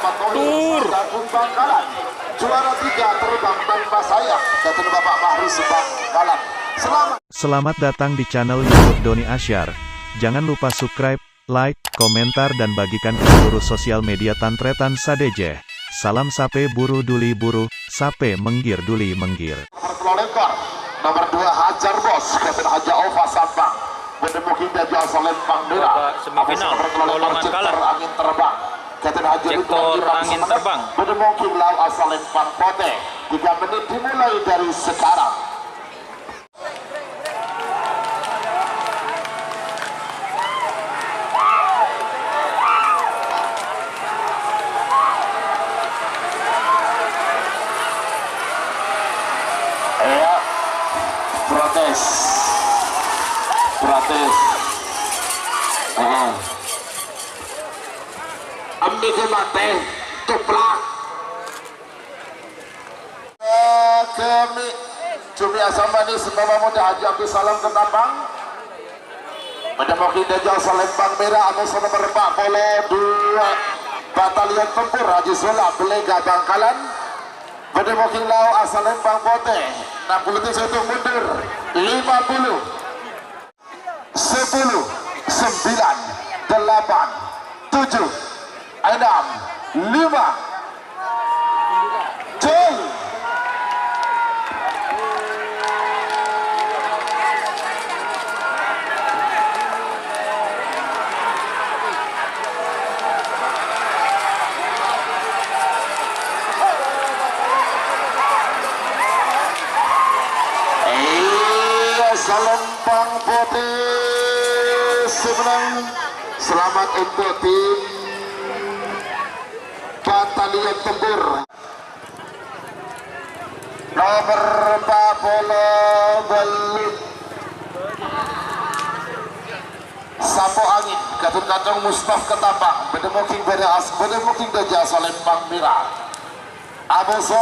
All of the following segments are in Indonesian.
Muhammad Tohir Agung Bangkalan. Juara 3 terbang tanpa sayap Ketua Bapak Mahrus Bangkalan. Selamat datang di channel YouTube Doni Asyar. Jangan lupa subscribe, like, komentar dan bagikan ke seluruh sosial media Tantretan Sadejeh. Salam sape buru duli buru, sape menggir duli menggir. Nomor 2 Hajar Bos, Kapten Haja Ova Sampang. Menemuki Dajjal Salempang Merah. Semifinal golongan kalah. Angin terbang. Kapten Haja Sektor angin terbang. Menemuki Lau Salempang Pote. 3 menit dimulai dari sekarang. Protes ambil ke mati tuplak kami cumi asam manis Bapak Muda Haji Abdul Salam Ketapang menemuki Dajjal Salempang Merah atau nomor 42 Batalion Tempur Haji Sula Belega Bangkalan menemuki Lau Salempang Pote 60 1 mundur 50 10, 9, 8, 7, 6, 5, 4. Salempang Putih sebenarnya selamat untuk tim Batalion Tempur nomor 40 Belut Sapo Angin Katun Kantong Mustaf Ketapang menemuking Beras menemuking Dajjal Salempang Merah Aboso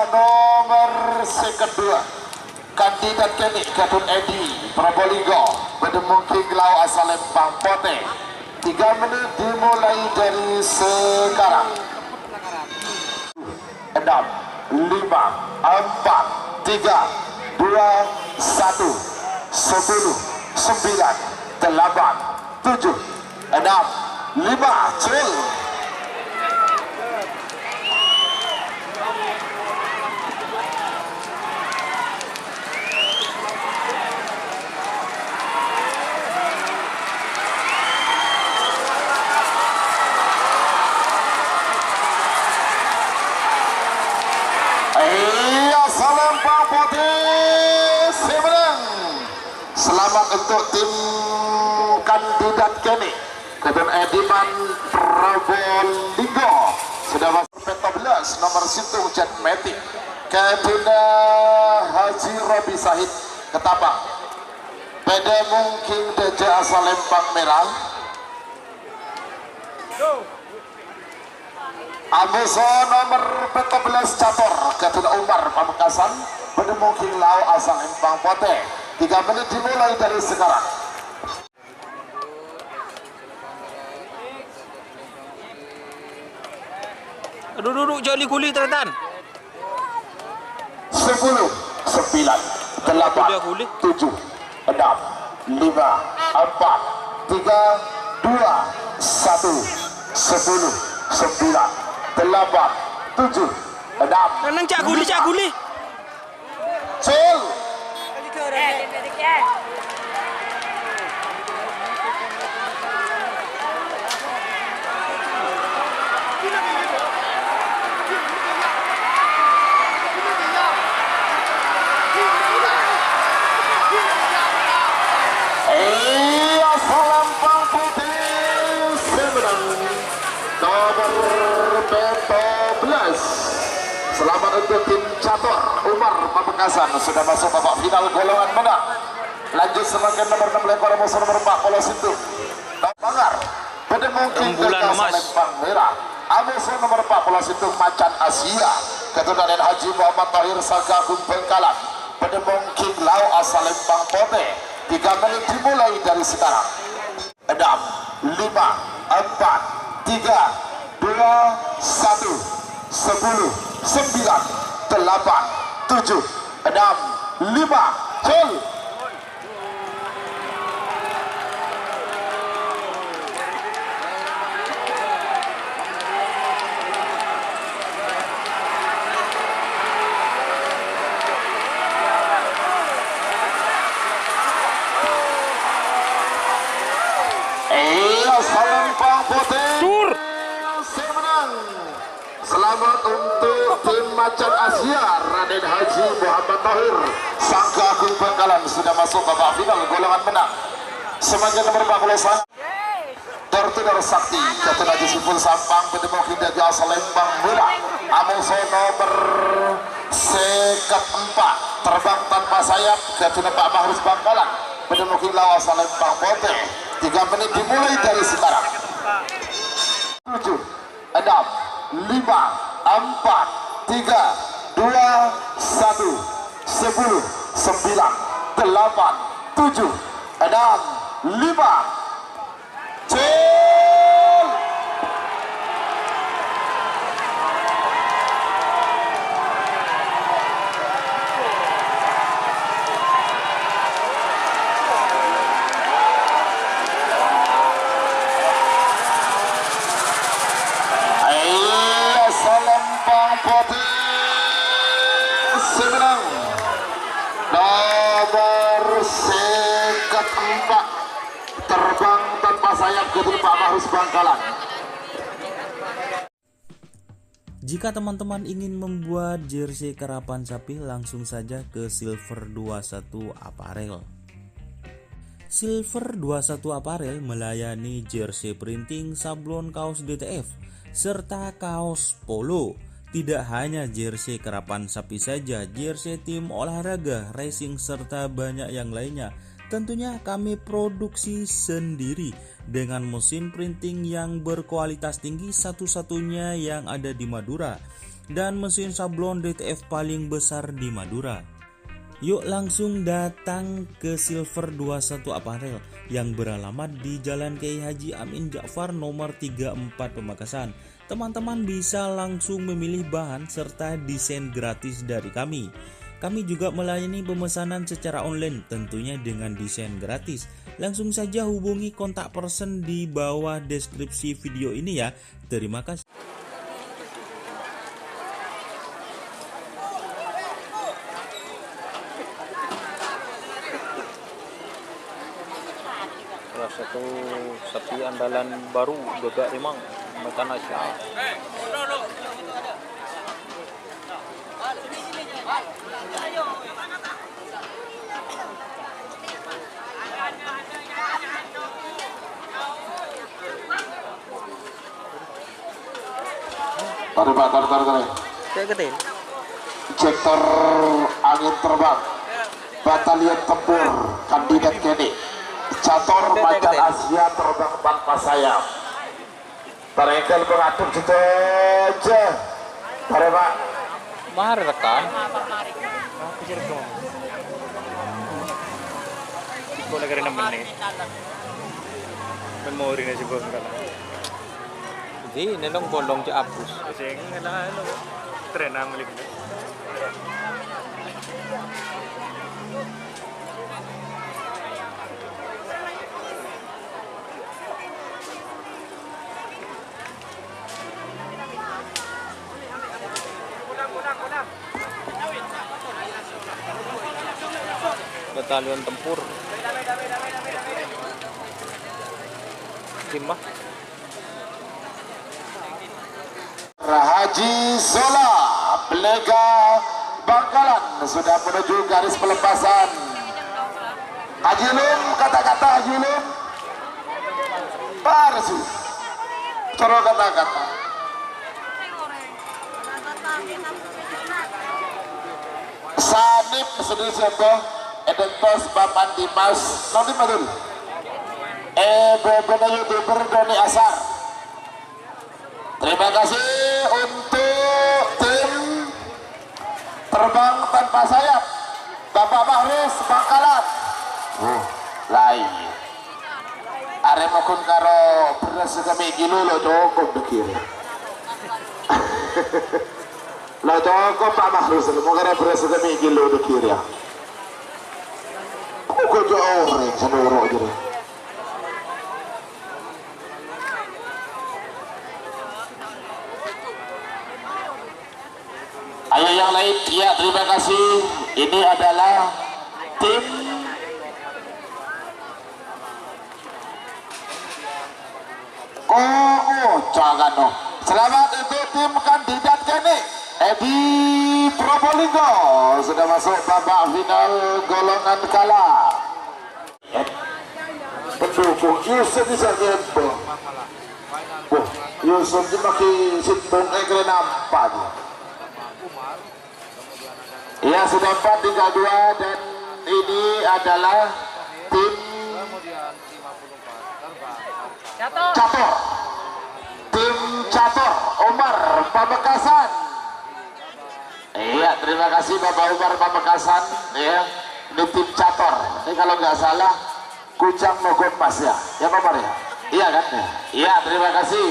nomor kedua kandidat Kenik Katun Edi Probolinggo menemuking Lau Salempang Pote 3 menit dimulai dari sekarang 6, 5, 4, 3, 2, 1 10, 9, 8, 7, 6, 5, 4, 3, 5, chill. Salempang Putih sebenarnya selamat untuk tim kandidat Kenik Kapten Ediman Probolinggo sudah masuk P12 nomor 1 Jet Matic Kapten Haji Robi Sahid Ketapang Pede mungkin Dajjal Salempang Merah Amuso nomor 14 Cator Kapten Umar Pamekasan menemuki Lau Salempang Pote 3 menit dimulai dari sekarang. Duduk jali kuli Tretan 10, 9, 8, 7, 6, 5, 4, 3, 2, 1 10, 9, 8, 7, 6. Nang cak guli Cil. Salempang Putih sebenarnya nomor 14. Selamat untuk tim Cator Umar Pamekasan sudah masuk babak final golongan menang. Lanjut semakin nomor 6 lekor musuh nomor 40 situ Bangar menemuki Dajjal Salempang Merah musuh nomor 40 situ Macan Asia Ketua Haji Muhammad Tohir Agung Bangkalan menemuki Lau Salempang Pote 3 menit dimulai dari sekarang. 6, 5, 4, 3, 2, 1 7, 6, 5, gol. Salempang Putih menang. Selamat untuk tim Macan Asia. Raden Haji Muhammad Tahir Sangka Agung Bangkalan sudah masuk babak final golongan menang. Sebagai nomor 41 Tortudor Sakti Ketua Haji Siful Sampang Pedemok Hindia Jasa Lembang Mula Amusono bersekat 4 terbang tanpa sayap Ketua Pak Mahrus Bangkalan Pedemok Hindia Jasa Lembang Putih. 3 menit dimulai dari sekarang. 7, 6, 5, 4, 3, 2, 1, 9, 10, 9, 8, 7, 6, 5, gol. Salempang Putih menang. Nomor sekat 4 terbang tanpa sayap ke Pak Mahrus Bangkalan. Jika teman-teman ingin membuat jersey karapan sapi, langsung saja ke Silver 21 Apparel. Silver 21 Apparel melayani jersey printing, sablon kaos DTF, serta kaos polo. Tidak hanya jersey karapan sapi saja, jersey tim olahraga, racing, serta banyak yang lainnya. Tentunya kami produksi sendiri dengan mesin printing yang berkualitas tinggi, satu-satunya yang ada di Madura, dan mesin sablon DTF paling besar di Madura. Yuk langsung datang ke Silver 21 Apparel yang beralamat di Jalan Kiai Haji Amin Ja'far nomor 34 Pamekasan. Teman-teman bisa langsung memilih bahan serta desain gratis dari kami. Kami juga melayani pemesanan secara online, tentunya dengan desain gratis. Langsung saja hubungi kontak person di bawah deskripsi video ini ya. Terima kasih. Salah satu sapi andalan baru Gegak Rimang Macan Asia. Tarik Pak, tarik. Kayak gede. Injektor angin terbang Batalion Tempur Kandidat Kene Catur Macan Asia terbang tanpa sayap. Tarekel mengatur gitu aja. Tarik Pak. Mari rekan. Kau negara 6 menit. Memori na si Bang Kala. Hindi, nilong bolong si Apus. Kasi nga tren ang malig. Batalion Tempur Timah Haji Zola Belega Bangkalan sudah menuju garis pelepasan. Haji Lum, kata-kata Haji Lum Parsu coro kata-kata Sanip sedih siapa Edentos Bapak Dimas nanti betul beberapa YouTuber Doni Asar. Terima kasih untuk tim terbang tanpa sayap Bapak Mahrus Bangkalan. Lain aremokun karo beras kami gilo lo cukup dikira. Lah joko Pak Mahrus mo kare presiden iki lo de kiri ya. Ko jo ore sanuro gitu. Ayo yang lain, ya terima kasih. Ini adalah tim jangan no. Selamat untuk tim kandidat kini Edi Probolinggo sudah masuk babak final golongan kala. Pendukung Yusuf bisa gitu. Yusuf dipakai simpung ekre nampak. Ya sudah 4 tinggal 2 dan ini adalah tim Catur. Tim Catur Umar Pamekasan. Iya, terima kasih Bapak Umar Pamekasan ya. Ini tim Catur. Ini kalau nggak salah Kujang Mogot Mas ya. Ya Pak Umar ya? Iya kan? Iya, terima kasih.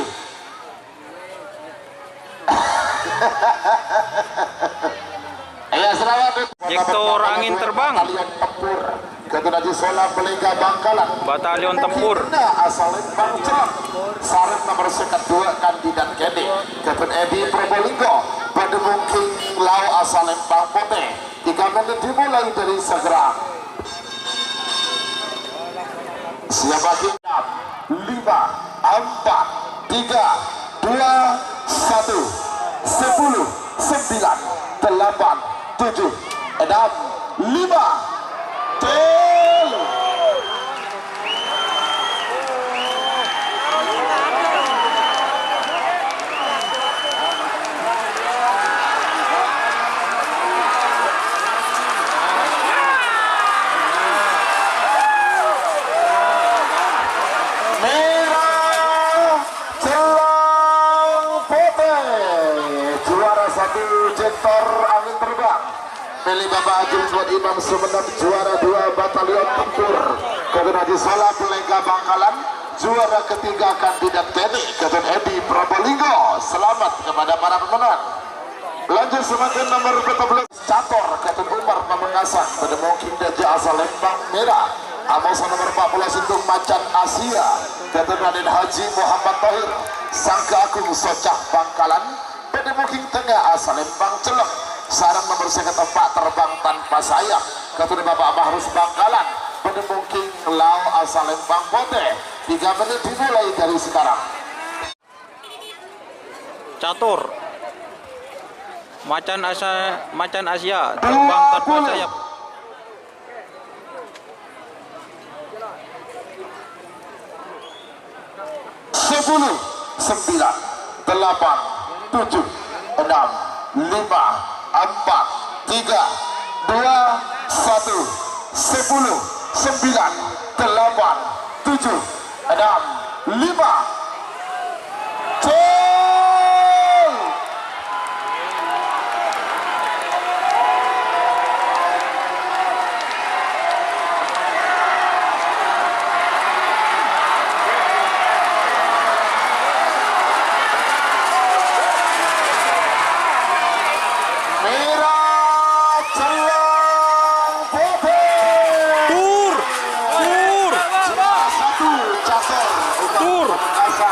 Iya, selamat Jektor angin terbang. Batalion Tempur Ketunaji Sola Pelengga Bangkalan. Batalion Tempur. Asal Lembang Celak. Sarang nomor 2 kandidat Kedi Ketun Edi Probolinggo. Pada mungkin Lau asal Lembang Pote. 3 menit dimulai dari segera. Siapa kita? 5, 4, 3, 2, 1, 10, 9, 8, 7, 6, 5, tel. Merah Celang Putih juara 1 Jektor angin terbang. Pilih Bapak Ajil buat Imam Sumeneb juara 2 Batalion Tempur Ketunaji Sola Pelengga Bangkalan. Juara ketiga kandidat Kedi Ketun Edi Probolinggo. Selamat kepada para pemenang. Lanjut semakin nomor 14 Catur Ketun Umar Pamekasan pada mungkin Daja asal Lembang Merah. Amosa nomor 14 untuk Macan Asia Ketun Raden Haji Muhammad Tahir Sangka Agung Socah Bangkalan pada mungkin tengah asal Lembang Celek. Sarang nomor 4 terbang tanpa sayap Ketun Bapak Mahrus Bangkalan pada mungkin Lau asal Lembang Pote. 3 menit dimulai dari sekarang. Catur. Macan Asia terbang tanpa sayap. 10, 9, 8, 7, 6, 5, 4, 3, 2, 1, 10, 9, 8, 7, 6, 5, 4, 3, 2, 1,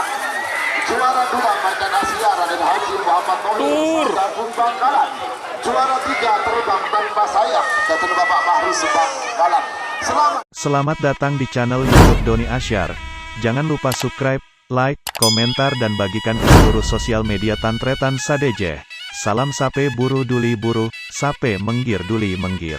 juara 2 Macan Asia Raden Haji Muhammad Tahir Sanggung Bangkalan. Juara 3 terbang tanpa sayap Ketun Bapak Mahrus Bangkalan. Selamat datang di channel YouTube Doni Asyar. Jangan lupa subscribe, like, komentar dan bagikan ke seluruh sosial media Tantretan Sadejeh. Salam sape buru duli buru, sape menggir duli menggir.